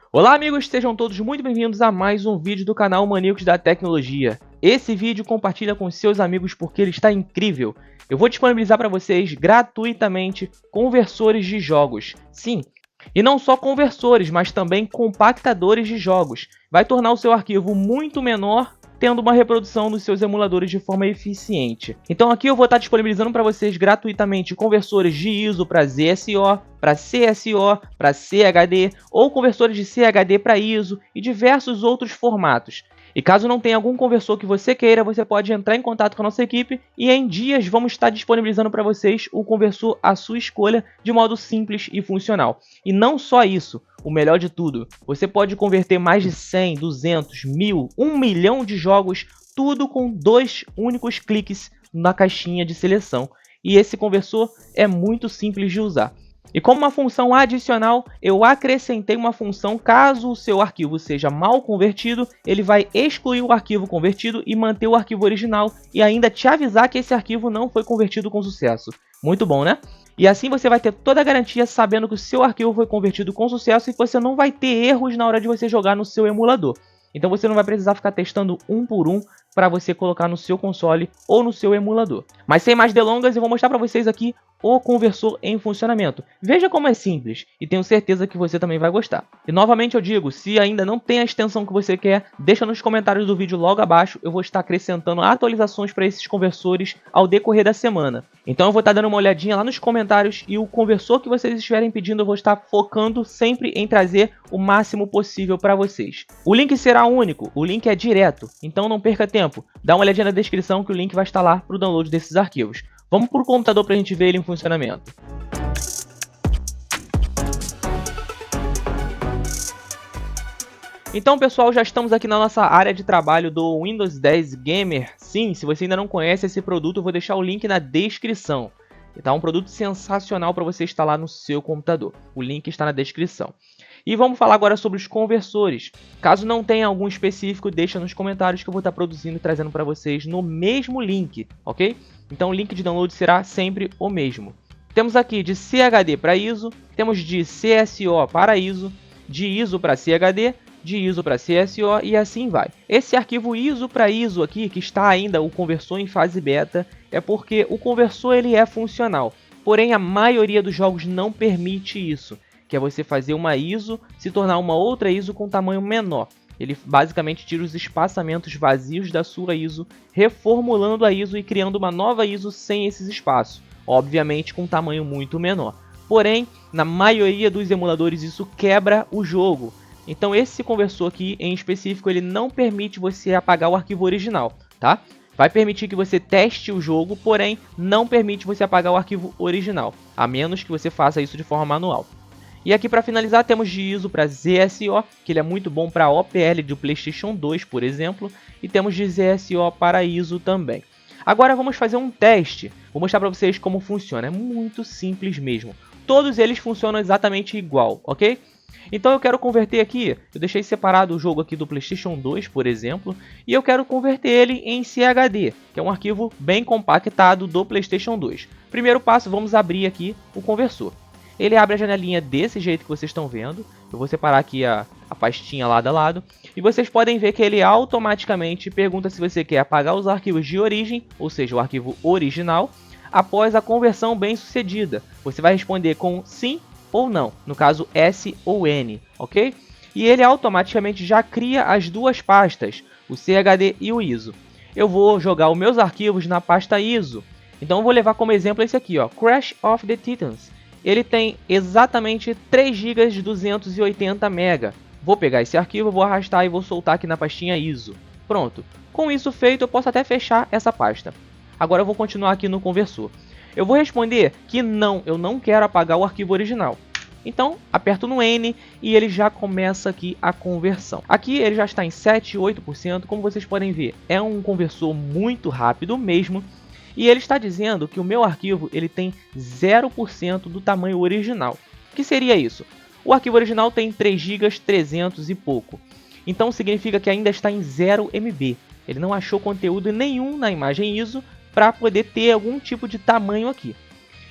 Olá amigos, sejam todos muito bem-vindos a mais um vídeo do canal Maníacos da Tecnologia. Esse vídeo compartilha com seus amigos porque ele está incrível. Eu vou disponibilizar para vocês gratuitamente conversores de jogos. Sim, e não só conversores, mas também compactadores de jogos. Vai tornar o seu arquivo muito menor, tendo uma reprodução dos seus emuladores de forma eficiente. Então aqui eu vou estar disponibilizando para vocês gratuitamente conversores de ISO para ZSO, para CSO, para CHD ou conversores de CHD para ISO e diversos outros formatos. E caso não tenha algum conversor que você queira, você pode entrar em contato com a nossa equipe e em dias vamos estar disponibilizando para vocês o conversor à sua escolha de modo simples e funcional. E não só isso, o melhor de tudo, você pode converter mais de 100, 200, 1000, 1 milhão de jogos, tudo com 2 únicos cliques na caixinha de seleção. E esse conversor é muito simples de usar. E como uma função adicional, eu acrescentei uma função caso o seu arquivo seja mal convertido, ele vai excluir o arquivo convertido e manter o arquivo original e ainda te avisar que esse arquivo não foi convertido com sucesso. Muito bom, né? E assim você vai ter toda a garantia sabendo que o seu arquivo foi convertido com sucesso e que você não vai ter erros na hora de você jogar no seu emulador. Então você não vai precisar ficar testando um por um para você colocar no seu console ou no seu emulador. Mas sem mais delongas, eu vou mostrar para vocês aqui o conversor em funcionamento. Veja como é simples e tenho certeza que você também vai gostar. E novamente eu digo, se ainda não tem a extensão que você quer, deixa nos comentários do vídeo logo abaixo, eu vou estar acrescentando atualizações para esses conversores ao decorrer da semana. Então eu vou estar dando uma olhadinha lá nos comentários e o conversor que vocês estiverem pedindo eu vou estar focando sempre em trazer o máximo possível para vocês. O link será único, o link é direto, então não perca tempo. Dá uma olhadinha na descrição que o link vai estar lá para o download desses arquivos. Vamos para o computador para a gente ver ele em funcionamento. Então pessoal, já estamos aqui na nossa área de trabalho do Windows 10 Gamer. Sim, se você ainda não conhece esse produto, eu vou deixar o link na descrição. Tá um produto sensacional para você instalar no seu computador. O link está na descrição. E vamos falar agora sobre os conversores. Caso não tenha algum específico, deixa nos comentários que eu vou estar produzindo e trazendo para vocês no mesmo link, ok? Então o link de download será sempre o mesmo. Temos aqui de CHD para ISO, temos de CSO para ISO, de ISO para CHD, de ISO para CSO e assim vai. Esse arquivo ISO para ISO aqui, que está ainda o conversor em fase beta, é porque o conversor ele é funcional. Porém a maioria dos jogos não permite isso, que é você fazer uma ISO se tornar uma outra ISO com tamanho menor. Ele basicamente tira os espaçamentos vazios da sua ISO, reformulando a ISO e criando uma nova ISO sem esses espaços, obviamente com um tamanho muito menor. Porém, na maioria dos emuladores isso quebra o jogo. Então esse conversor aqui em específico ele não permite você apagar o arquivo original, tá? Vai permitir que você teste o jogo, porém não permite você apagar o arquivo original, a menos que você faça isso de forma manual. E aqui para finalizar temos de ISO para ZSO, que ele é muito bom para OPL do PlayStation 2, por exemplo, e temos de ZSO para ISO também. Agora vamos fazer um teste, vou mostrar para vocês como funciona, é muito simples mesmo. Todos eles funcionam exatamente igual, ok? Então eu quero converter aqui, eu deixei separado o jogo aqui do PlayStation 2, por exemplo, e eu quero converter ele em CHD, que é um arquivo bem compactado do PlayStation 2. Primeiro passo, vamos abrir aqui o conversor. Ele abre a janelinha desse jeito que vocês estão vendo. Eu vou separar aqui a pastinha lado a lado. E vocês podem ver que ele automaticamente pergunta se você quer apagar os arquivos de origem, ou seja, o arquivo original, após a conversão bem sucedida. Você vai responder com sim ou não, no caso S ou N, ok? E ele automaticamente já cria as duas pastas, o CHD e o ISO. Eu vou jogar os meus arquivos na pasta ISO. Então eu vou levar como exemplo esse aqui, ó, Crash of the Titans. Ele tem exatamente 3 GB de 280 MB. Vou pegar esse arquivo, vou arrastar e vou soltar aqui na pastinha ISO. Pronto. Com isso feito, eu posso até fechar essa pasta. Agora eu vou continuar aqui no conversor. Eu vou responder que não, eu não quero apagar o arquivo original. Então, aperto no N e ele já começa aqui a conversão. Aqui ele já está em 7, 8%, como vocês podem ver. É um conversor muito rápido mesmo. E ele está dizendo que o meu arquivo ele tem 0% do tamanho original. O que seria isso? O arquivo original tem 3 GB 300 e pouco. Então significa que ainda está em 0 MB. Ele não achou conteúdo nenhum na imagem ISO para poder ter algum tipo de tamanho aqui.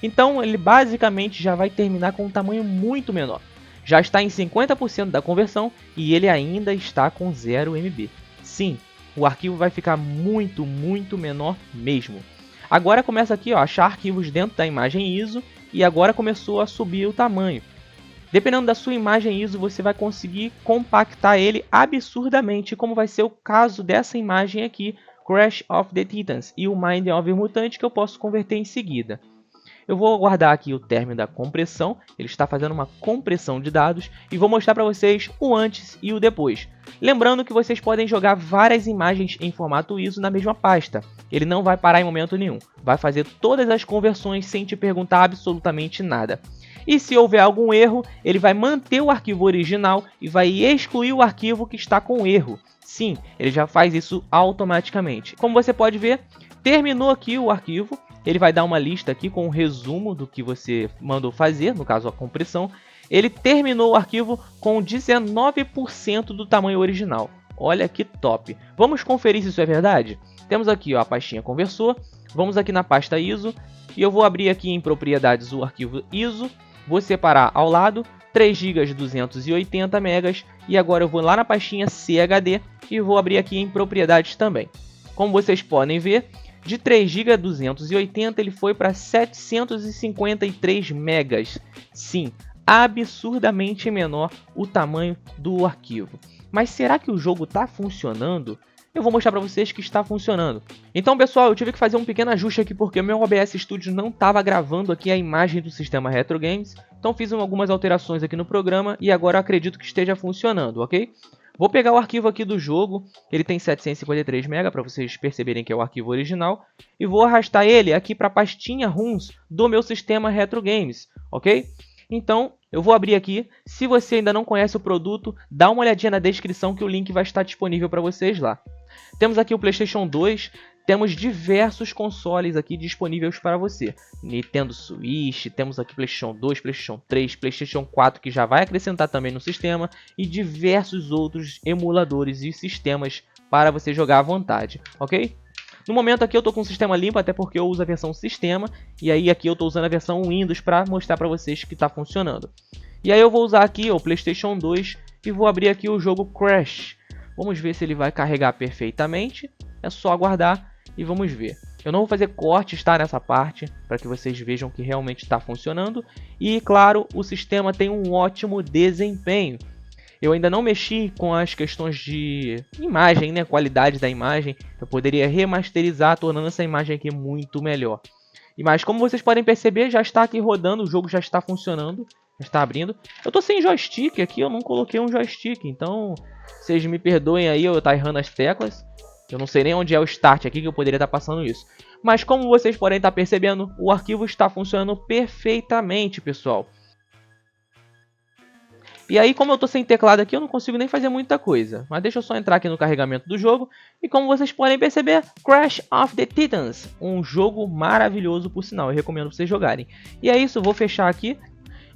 Então ele basicamente já vai terminar com um tamanho muito menor. já está em 50% da conversão e ele ainda está com 0 MB. Sim, o arquivo vai ficar muito menor mesmo. Agora começa aqui, ó, a achar arquivos dentro da imagem ISO e agora começou a subir o tamanho. Dependendo da sua imagem ISO, você vai conseguir compactar ele absurdamente, como vai ser o caso dessa imagem aqui, Crash of the Titans, e o Mind Over Mutant, que eu posso converter em seguida. Eu vou aguardar aqui o término da compressão, ele está fazendo uma compressão de dados, e vou mostrar para vocês o antes e o depois. Lembrando que vocês podem jogar várias imagens em formato ISO na mesma pasta, ele não vai parar em momento nenhum, vai fazer todas as conversões sem te perguntar absolutamente nada. E se houver algum erro, ele vai manter o arquivo original e vai excluir o arquivo que está com erro. Sim, ele já faz isso automaticamente. Como você pode ver, terminou aqui o arquivo. Ele vai dar uma lista aqui com um resumo do que você mandou fazer, no caso a compressão. Ele terminou o arquivo com 19% do tamanho original. Olha que top! Vamos conferir se isso é verdade? Temos aqui, ó, a pastinha conversor. Vamos aqui na pasta ISO. E eu vou abrir aqui em propriedades o arquivo ISO. Vou separar ao lado 3 GB 280 MB e agora eu vou lá na pastinha CHD e vou abrir aqui em propriedades também. Como vocês podem ver, de 3 GB 280 ele foi para 753 MB. Sim, absurdamente menor o tamanho do arquivo. Mas será que o jogo está funcionando? Eu vou mostrar para vocês que está funcionando. Então, pessoal, eu tive que fazer um pequeno ajuste aqui porque o meu OBS Studio não estava gravando aqui a imagem do sistema Retro Games. Então fiz algumas alterações aqui no programa e agora eu acredito que esteja funcionando, ok? Vou pegar o arquivo aqui do jogo, ele tem 753 MB para vocês perceberem que é o arquivo original. E vou arrastar ele aqui para a pastinha ROMs do meu sistema Retro Games, ok? Então, eu vou abrir aqui. Se você ainda não conhece o produto, dá uma olhadinha na descrição que o link vai estar disponível para vocês lá. Temos aqui o PlayStation 2, temos diversos consoles aqui disponíveis para você. Nintendo Switch, temos aqui PlayStation 2, PlayStation 3, PlayStation 4 que já vai acrescentar também no sistema e diversos outros emuladores e sistemas para você jogar à vontade, ok? No momento aqui eu estou com o sistema limpo, até porque eu uso a versão sistema. E aí aqui eu estou usando a versão Windows para mostrar para vocês que está funcionando. E aí eu vou usar aqui o PlayStation 2 e vou abrir aqui o jogo Crash. Vamos ver se ele vai carregar perfeitamente. É só aguardar e vamos ver. Eu não vou fazer cortes, tá, nessa parte, para que vocês vejam que realmente está funcionando. E claro, o sistema tem um ótimo desempenho. Eu ainda não mexi com as questões de imagem, né? Qualidade da imagem. Eu poderia remasterizar, tornando essa imagem aqui muito melhor. Mas como vocês podem perceber, já está aqui rodando, o jogo já está funcionando, já está abrindo. Eu estou sem joystick aqui, eu não coloquei um joystick, então vocês me perdoem aí eu estar errando as teclas. Eu não sei nem onde é o start aqui que eu poderia estar passando isso. Mas como vocês podem estar percebendo, o arquivo está funcionando perfeitamente, pessoal. E aí, como eu estou sem teclado aqui, eu não consigo nem fazer muita coisa. Mas deixa eu só entrar aqui no carregamento do jogo. E como vocês podem perceber, Crash of the Titans. Um jogo maravilhoso, por sinal. Eu recomendo vocês jogarem. E é isso, eu vou fechar aqui.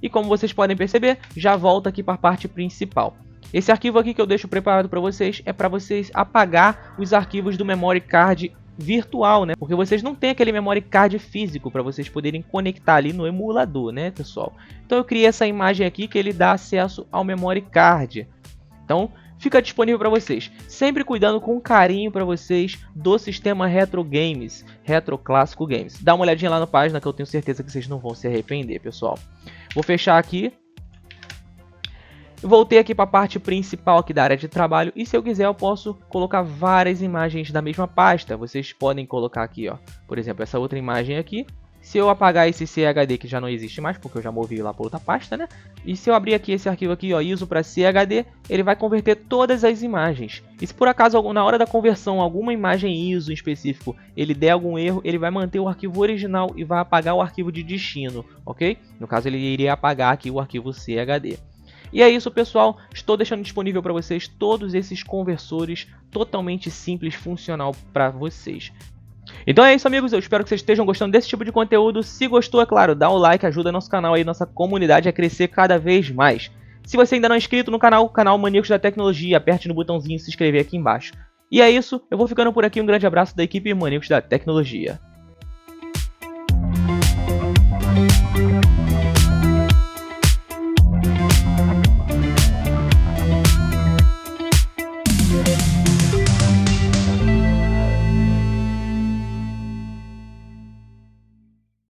E como vocês podem perceber, já volta aqui para a parte principal. Esse arquivo aqui que eu deixo preparado para vocês é para vocês apagar os arquivos do memory card virtual, né? Porque vocês não têm aquele memory card físico para vocês poderem conectar ali no emulador, né, pessoal? Então eu criei essa imagem aqui que ele dá acesso ao memory card. Então fica disponível para vocês, sempre cuidando com carinho para vocês do sistema Retro Games, Retro Clássico Games. Dá uma olhadinha lá na página que eu tenho certeza que vocês não vão se arrepender, pessoal. Vou fechar aqui. Voltei aqui para a parte principal aqui da área de trabalho e se eu quiser eu posso colocar várias imagens da mesma pasta. Vocês podem colocar aqui, ó, por exemplo, essa outra imagem aqui. Se eu apagar esse CHD que já não existe mais, porque eu já movi lá para outra pasta, né? E se eu abrir aqui esse arquivo aqui, ó, ISO para CHD, ele vai converter todas as imagens. E se por acaso na hora da conversão alguma imagem ISO em específico ele der algum erro, ele vai manter o arquivo original e vai apagar o arquivo de destino, ok? No caso ele iria apagar aqui o arquivo CHD. E é isso, pessoal, estou deixando disponível para vocês todos esses conversores totalmente simples, funcional para vocês. Então é isso, amigos, eu espero que vocês estejam gostando desse tipo de conteúdo. Se gostou, é claro, dá o like, ajuda nosso canal aí, nossa comunidade a crescer cada vez mais. Se você ainda não é inscrito no canal Maníacos da Tecnologia, aperte no botãozinho se inscrever aqui embaixo. E é isso, eu vou ficando por aqui, um grande abraço da equipe Maníacos da Tecnologia.